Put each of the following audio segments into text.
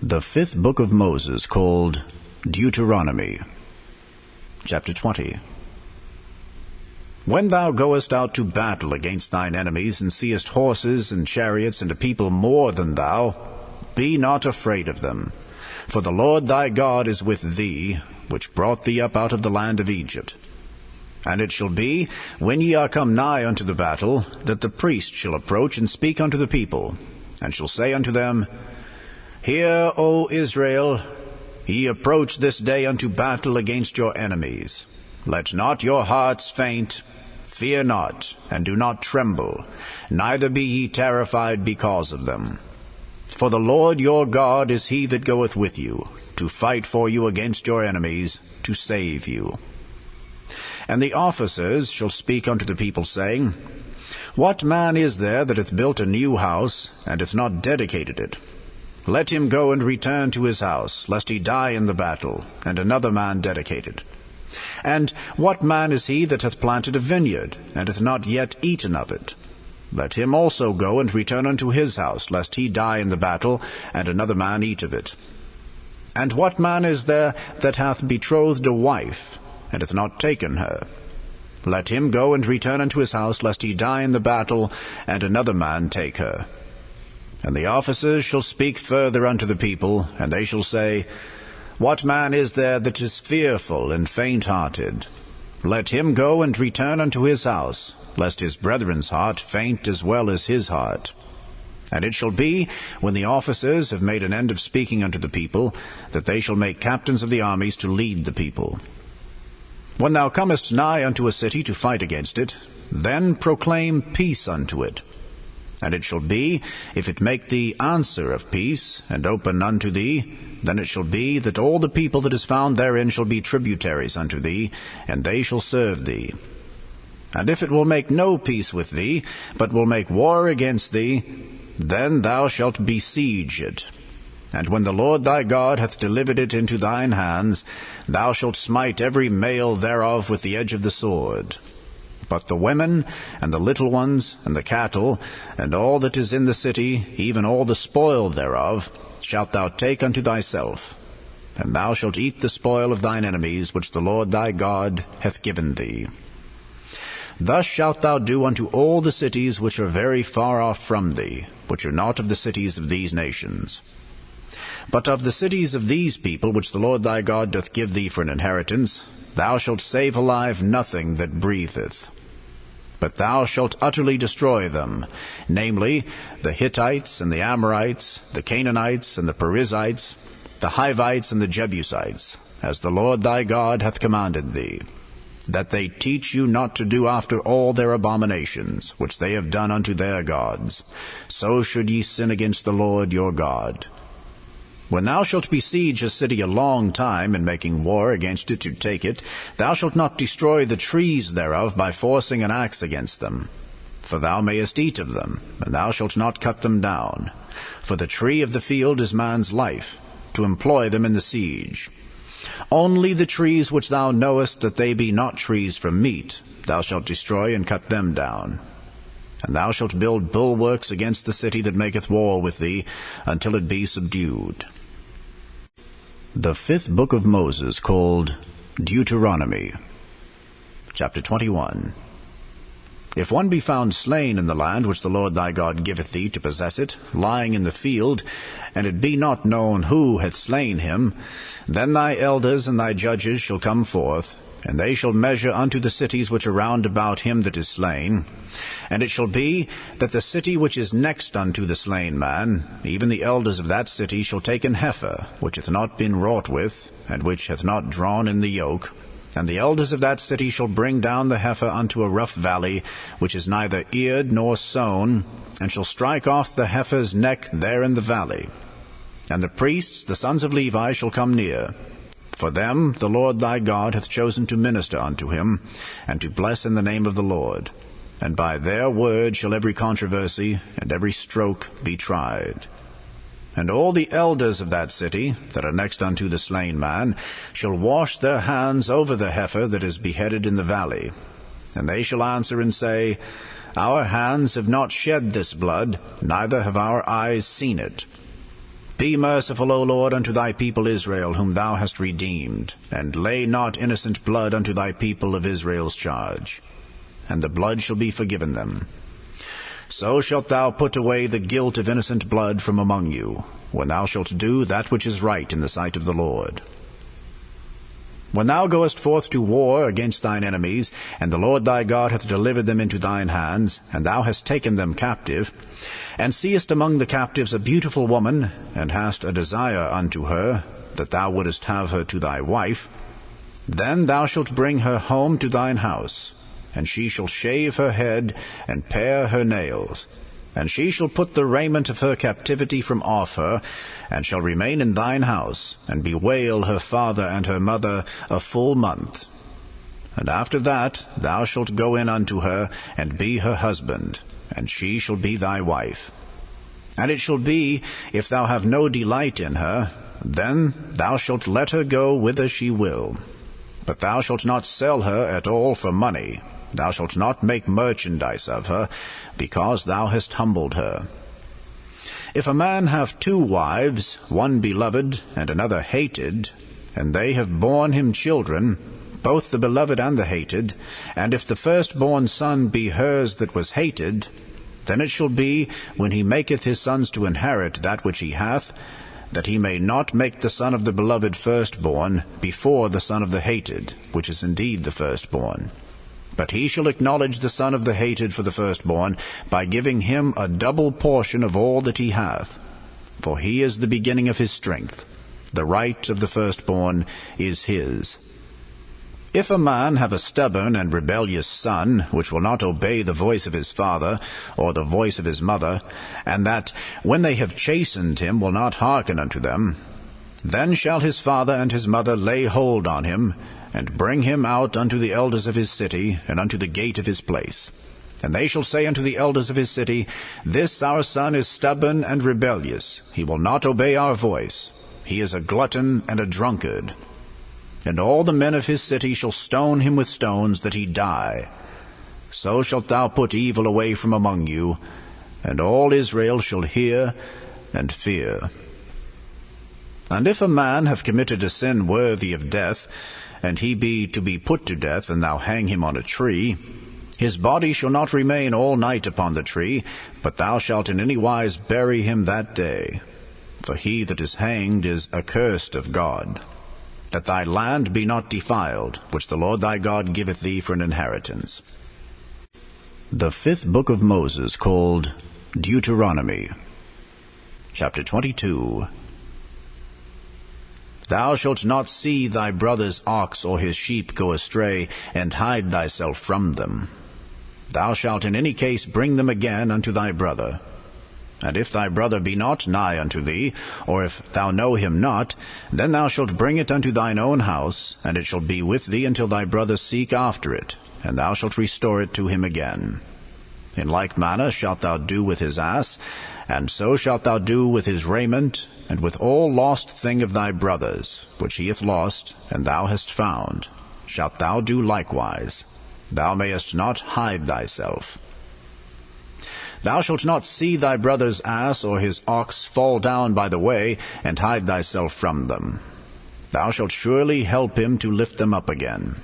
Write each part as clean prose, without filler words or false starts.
The fifth book of Moses, called Deuteronomy, Chapter 20. When thou goest out to battle against thine enemies, and seest horses and chariots and a people more than thou, be not afraid of them. For the Lord thy God is with thee, which brought thee up out of the land of Egypt. And it shall be, when ye are come nigh unto the battle, that the priest shall approach and speak unto the people, and shall say unto them, Hear, O Israel, ye approach this day unto battle against your enemies. Let not your hearts faint, fear not, and do not tremble, neither be ye terrified because of them. For the Lord your God is he that goeth with you, to fight for you against your enemies, to save you. And the officers shall speak unto the people, saying, What man is there that hath built a new house, and hath not dedicated it? Let him go and return to his house, lest he die in the battle, and another man dedicate it. And what man is he that hath planted a vineyard, and hath not yet eaten of it? Let him also go and return unto his house, lest he die in the battle, and another man eat of it. And what man is there that hath betrothed a wife, and hath not taken her? Let him go and return unto his house, lest he die in the battle, and another man take her. And the officers shall speak further unto the people, and they shall say, What man is there that is fearful and faint-hearted? Let him go and return unto his house, lest his brethren's heart faint as well as his heart. And it shall be, when the officers have made an end of speaking unto the people, that they shall make captains of the armies to lead the people. When thou comest nigh unto a city to fight against it, then proclaim peace unto it. And it shall be, if it make thee answer of peace, and open unto thee, then it shall be that all the people that is found therein shall be tributaries unto thee, and they shall serve thee. And if it will make no peace with thee, but will make war against thee, then thou shalt besiege it. And when the Lord thy God hath delivered it into thine hands, thou shalt smite every male thereof with the edge of the sword. But the women, and the little ones, and the cattle, and all that is in the city, even all the spoil thereof, shalt thou take unto thyself. And thou shalt eat the spoil of thine enemies, which the Lord thy God hath given thee. Thus shalt thou do unto all the cities which are very far off from thee, which are not of the cities of these nations. But of the cities of these people, which the Lord thy God doth give thee for an inheritance, thou shalt save alive nothing that breatheth. But thou shalt utterly destroy them, namely, the Hittites and the Amorites, the Canaanites and the Perizzites, the Hivites and the Jebusites, as the Lord thy God hath commanded thee, that they teach you not to do after all their abominations, which they have done unto their gods. So should ye sin against the Lord your God. When thou shalt besiege a city a long time, in making war against it to take it, thou shalt not destroy the trees thereof by forcing an axe against them. For thou mayest eat of them, and thou shalt not cut them down. For the tree of the field is man's life, to employ them in the siege. Only the trees which thou knowest that they be not trees for meat, thou shalt destroy and cut them down. And thou shalt build bulwarks against the city that maketh war with thee, until it be subdued. The fifth book of Moses, called Deuteronomy, Chapter 21. If one be found slain in the land which the Lord thy God giveth thee to possess it, lying in the field, and it be not known who hath slain him, then thy elders and thy judges shall come forth, and they shall measure unto the cities which are round about him that is slain. And it shall be that the city which is next unto the slain man, even the elders of that city shall take an heifer, which hath not been wrought with, and which hath not drawn in the yoke. And the elders of that city shall bring down the heifer unto a rough valley, which is neither eared nor sown, and shall strike off the heifer's neck there in the valley. And the priests, the sons of Levi, shall come near. For them the Lord thy God hath chosen to minister unto him, and to bless in the name of the Lord. And by their word shall every controversy and every stroke be tried. And all the elders of that city, that are next unto the slain man, shall wash their hands over the heifer that is beheaded in the valley. And they shall answer and say, Our hands have not shed this blood, neither have our eyes seen it. Be merciful, O Lord, unto thy people Israel, whom thou hast redeemed, and lay not innocent blood unto thy people of Israel's charge, and the blood shall be forgiven them. So shalt thou put away the guilt of innocent blood from among you, when thou shalt do that which is right in the sight of the Lord. When thou goest forth to war against thine enemies, and the Lord thy God hath delivered them into thine hands, and thou hast taken them captive, and seest among the captives a beautiful woman, and hast a desire unto her, that thou wouldest have her to thy wife, then thou shalt bring her home to thine house, and she shall shave her head, and pare her nails, and she shall put the raiment of her captivity from off her, and shall remain in thine house, and bewail her father and her mother a full month. And after that thou shalt go in unto her, and be her husband, and she shall be thy wife. And it shall be, if thou have no delight in her, then thou shalt let her go whither she will. But thou shalt not sell her at all for money. Thou shalt not make merchandise of her, because thou hast humbled her. If a man have 2 wives, one beloved and another hated, and they have borne him children, both the beloved and the hated, and if the firstborn son be hers that was hated, then it shall be, when he maketh his sons to inherit that which he hath, that he may not make the son of the beloved firstborn before the son of the hated, which is indeed the firstborn. But he shall acknowledge the son of the hated for the firstborn, by giving him a double portion of all that he hath. For he is the beginning of his strength. The right of the firstborn is his. If a man have a stubborn and rebellious son, which will not obey the voice of his father, or the voice of his mother, and that, when they have chastened him, will not hearken unto them, then shall his father and his mother lay hold on him, and bring him out unto the elders of his city, and unto the gate of his place. And they shall say unto the elders of his city, This our son is stubborn and rebellious. He will not obey our voice. He is a glutton and a drunkard. And all the men of his city shall stone him with stones, that he die. So shalt thou put evil away from among you, and all Israel shall hear and fear. And if a man have committed a sin worthy of death, and he be to be put to death, and thou hang him on a tree, his body shall not remain all night upon the tree, but thou shalt in any wise bury him that day. For he that is hanged is accursed of God. That thy land be not defiled, which the Lord thy God giveth thee for an inheritance. The 5th book of Moses, called Deuteronomy, chapter 22. Thou shalt not see thy brother's ox or his sheep go astray, and hide thyself from them. Thou shalt in any case bring them again unto thy brother. And if thy brother be not nigh unto thee, or if thou know him not, then thou shalt bring it unto thine own house, and it shall be with thee until thy brother seek after it, and thou shalt restore it to him again. In like manner shalt thou do with his ass, and so shalt thou do with his raiment, and with all lost thing of thy brother's, which he hath lost, and thou hast found, shalt thou do likewise. Thou mayest not hide thyself. Thou shalt not see thy brother's ass or his ox fall down by the way, and hide thyself from them. Thou shalt surely help him to lift them up again.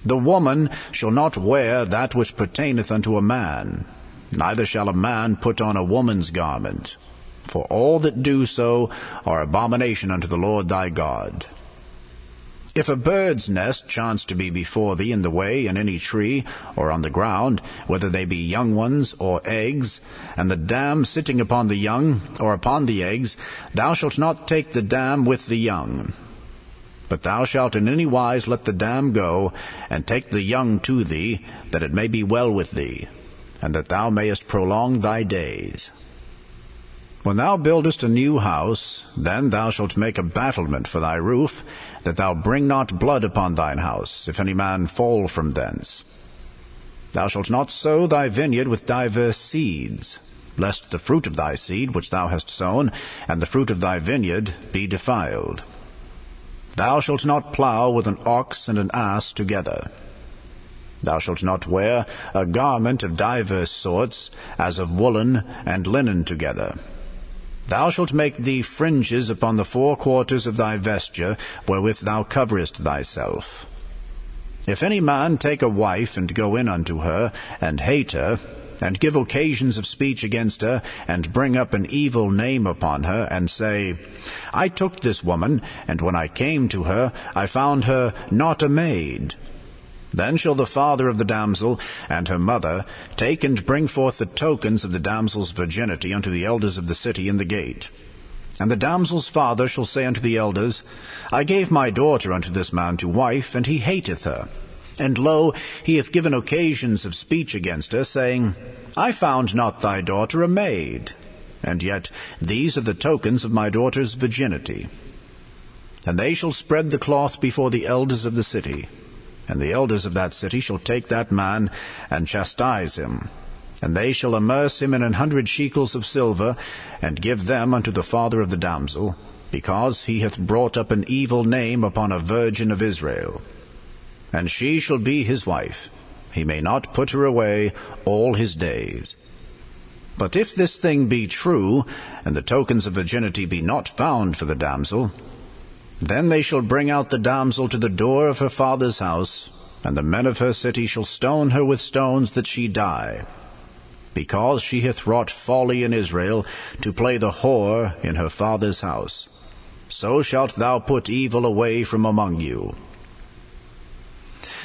The woman shall not wear that which pertaineth unto a man, neither shall a man put on a woman's garment. For all that do so are abomination unto the Lord thy God. If a bird's nest chance to be before thee in the way, in any tree, or on the ground, whether they be young ones or eggs, and the dam sitting upon the young, or upon the eggs, thou shalt not take the dam with the young. But thou shalt in any wise let the dam go, and take the young to thee, that it may be well with thee, and that thou mayest prolong thy days. When thou buildest a new house, then thou shalt make a battlement for thy roof, that thou bring not blood upon thine house, if any man fall from thence. Thou shalt not sow thy vineyard with diverse seeds, lest the fruit of thy seed which thou hast sown, and the fruit of thy vineyard, be defiled. Thou shalt not plow with an ox and an ass together. Thou shalt not wear a garment of divers sorts, as of woolen and linen together. Thou shalt make thee fringes upon the 4 quarters of thy vesture, wherewith thou coverest thyself. If any man take a wife, and go in unto her, and hate her, and give occasions of speech against her, and bring up an evil name upon her, and say, I took this woman, and when I came to her, I found her not a maid. Then shall the father of the damsel and her mother take and bring forth the tokens of the damsel's virginity unto the elders of the city in the gate. And the damsel's father shall say unto the elders, I gave my daughter unto this man to wife, and he hateth her. And lo, he hath given occasions of speech against her, saying, I found not thy daughter a maid. And yet these are the tokens of my daughter's virginity. And they shall spread the cloth before the elders of the city. And the elders of that city shall take that man, and chastise him. And they shall immerse him in 100 shekels of silver, and give them unto the father of the damsel, because he hath brought up an evil name upon a virgin of Israel. And she shall be his wife. He may not put her away all his days. But if this thing be true, and the tokens of virginity be not found for the damsel, then they shall bring out the damsel to the door of her father's house, and the men of her city shall stone her with stones that she die, because she hath wrought folly in Israel, to play the whore in her father's house. So shalt thou put evil away from among you.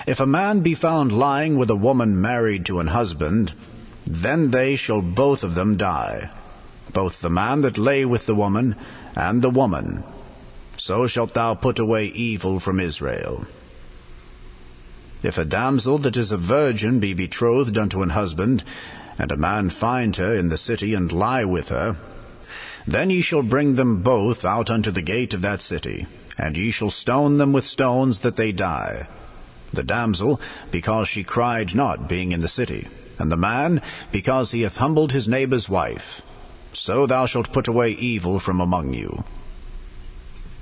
If a man be found lying with a woman married to an husband, then they shall both of them die, both the man that lay with the woman, and the woman. So shalt thou put away evil from Israel. If a damsel that is a virgin be betrothed unto an husband, and a man find her in the city, and lie with her, then ye shall bring them both out unto the gate of that city, and ye shall stone them with stones that they die, the damsel, because she cried not, being in the city, and the man, because he hath humbled his neighbour's wife. So thou shalt put away evil from among you.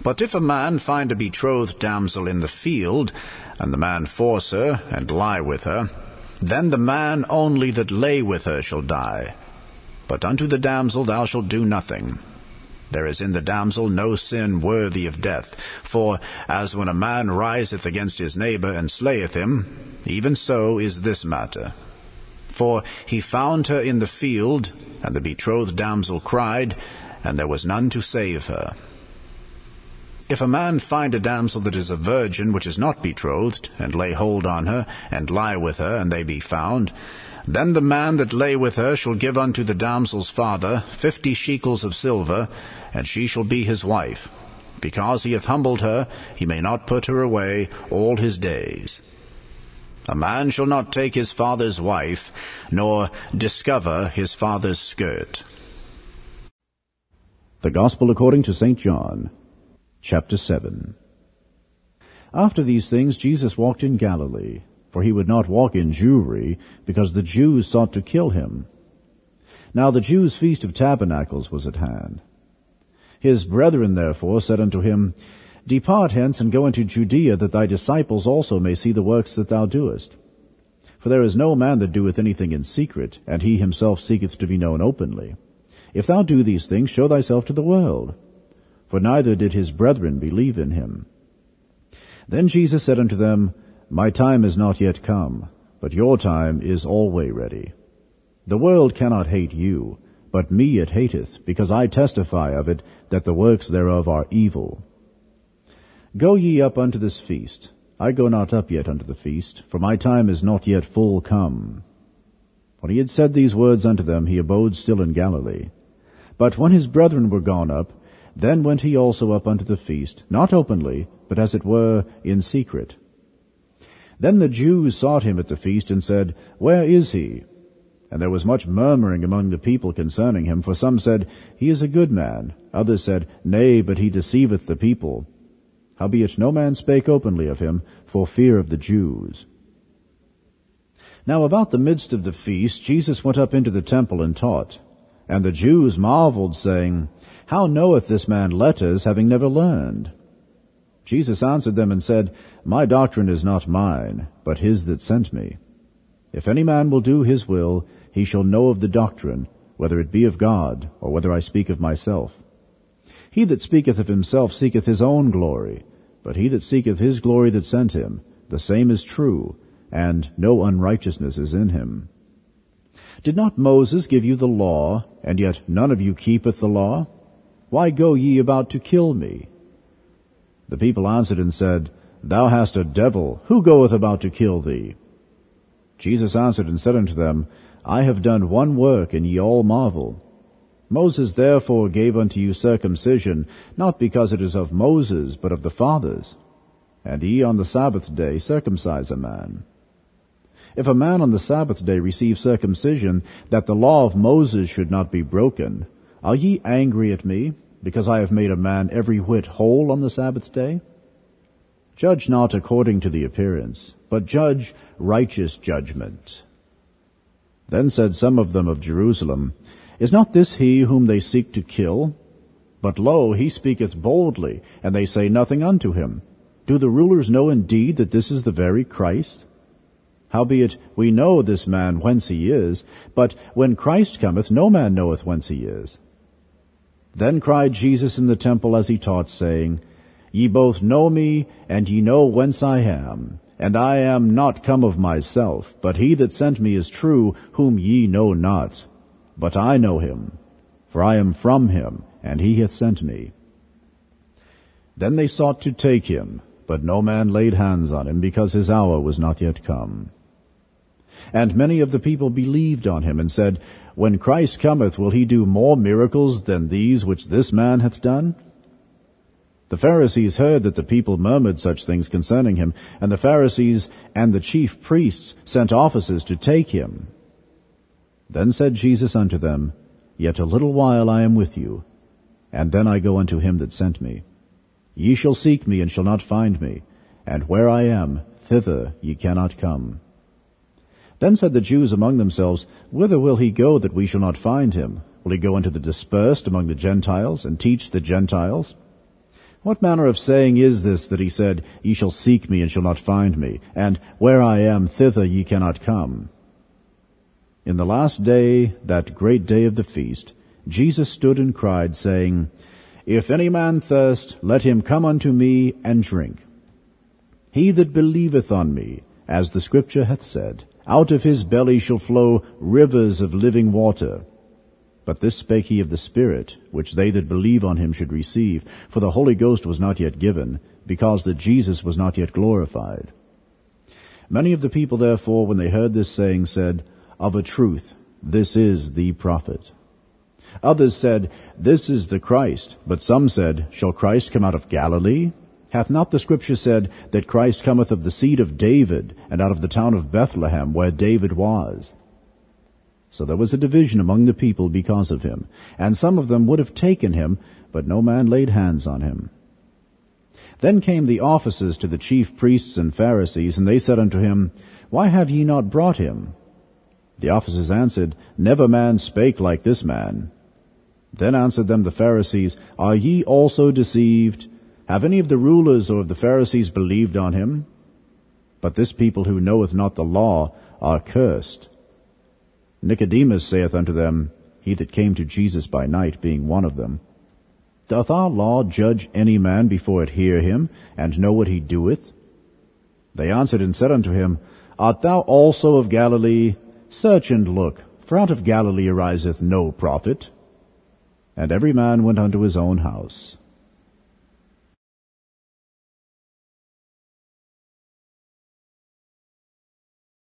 But if a man find a betrothed damsel in the field, and the man force her, and lie with her, then the man only that lay with her shall die. But unto the damsel thou shalt do nothing. There is in the damsel no sin worthy of death. For as when a man riseth against his neighbour, and slayeth him, even so is this matter. For he found her in the field, and the betrothed damsel cried, and there was none to save her. If a man find a damsel that is a virgin, which is not betrothed, and lay hold on her, and lie with her, and they be found, then the man that lay with her shall give unto the damsel's father 50 shekels of silver, and she shall be his wife. Because he hath humbled her, he may not put her away all his days. A man shall not take his father's wife, nor discover his father's skirt. The Gospel according to St. John, chapter 7. After these things Jesus walked in Galilee, for he would not walk in Jewry, because the Jews sought to kill him. Now the Jews' feast of tabernacles was at hand. His brethren therefore said unto him, Depart hence, and go into Judea, that thy disciples also may see the works that thou doest. For there is no man that doeth anything in secret, and he himself seeketh to be known openly. If thou do these things, show thyself to the world. For neither did his brethren believe in him. Then Jesus said unto them, My time is not yet come, but your time is alway ready. The world cannot hate you, but me it hateth, because I testify of it, that the works thereof are evil. Go ye up unto this feast. I go not up yet unto the feast, for my time is not yet full come. When he had said these words unto them, he abode still in Galilee. But when his brethren were gone up, then went he also up unto the feast, not openly, but as it were in secret. Then the Jews sought him at the feast, and said, Where is he? And there was much murmuring among the people concerning him, for some said, He is a good man. Others said, Nay, but he deceiveth the people. Howbeit no man spake openly of him, for fear of the Jews. Now about the midst of the feast Jesus went up into the temple and taught. And the Jews marveled, saying, How knoweth this man letters, having never learned? Jesus answered them and said, My doctrine is not mine, but his that sent me. If any man will do his will, he shall know of the doctrine, whether it be of God, or whether I speak of myself. He that speaketh of himself seeketh his own glory, but he that seeketh his glory that sent him, the same is true, and no unrighteousness is in him. Did not Moses give you the law, and yet none of you keepeth the law? Why go ye about to kill me? The people answered and said, Thou hast a devil. Who goeth about to kill thee? Jesus answered and said unto them, I have done one work, and ye all marvel. Moses therefore gave unto you circumcision, not because it is of Moses, but of the fathers. And ye on the Sabbath day circumcise a man. If a man on the Sabbath day receive circumcision, that the law of Moses should not be broken, are ye angry at me, because I have made a man every whit whole on the Sabbath day? Judge not according to the appearance, but judge righteous judgment. Then said some of them of Jerusalem, Is not this he whom they seek to kill? But lo, he speaketh boldly, and they say nothing unto him. Do the rulers know indeed that this is the very Christ? Howbeit we know this man whence he is, but when Christ cometh, no man knoweth whence he is. Then cried Jesus in the temple as he taught, saying, Ye both know me, and ye know whence I am. And I am not come of myself, but he that sent me is true, whom ye know not. But I know him, for I am from him, and he hath sent me. Then they sought to take him, but no man laid hands on him, because his hour was not yet come. And many of the people believed on him, and said, When Christ cometh, will he do more miracles than these which this man hath done? The Pharisees heard that the people murmured such things concerning him, and the Pharisees and the chief priests sent officers to take him. Then said Jesus unto them, Yet a little while I am with you, and then I go unto him that sent me. Ye shall seek me, and shall not find me, and where I am, thither ye cannot come. Then said the Jews among themselves, Whither will he go that we shall not find him? Will he go unto the dispersed among the Gentiles, and teach the Gentiles? What manner of saying is this that he said, Ye shall seek me, and shall not find me, and where I am, thither ye cannot come? In the last day, that great day of the feast, Jesus stood and cried, saying, If any man thirst, let him come unto me and drink. He that believeth on me, as the Scripture hath said, out of his belly shall flow rivers of living water. But this spake he of the Spirit, which they that believe on him should receive, for the Holy Ghost was not yet given, because that Jesus was not yet glorified. Many of the people therefore, when they heard this saying, said, Of a truth, this is the prophet. Others said, This is the Christ. But some said, Shall Christ come out of Galilee? Hath not the Scripture said that Christ cometh of the seed of David, and out of the town of Bethlehem, where David was? So there was a division among the people because of him, and some of them would have taken him, but no man laid hands on him. Then came the officers to the chief priests and Pharisees, and they said unto him, Why have ye not brought him? The officers answered, Never man spake like this man. Then answered them the Pharisees, Are ye also deceived? Have any of the rulers or of the Pharisees believed on him? But this people who knoweth not the law are cursed. Nicodemus saith unto them, he that came to Jesus by night, being one of them, Doth our law judge any man before it hear him, and know what he doeth? They answered and said unto him, Art thou also of Galilee? Search and look, for out of Galilee ariseth no prophet. And every man went unto his own house.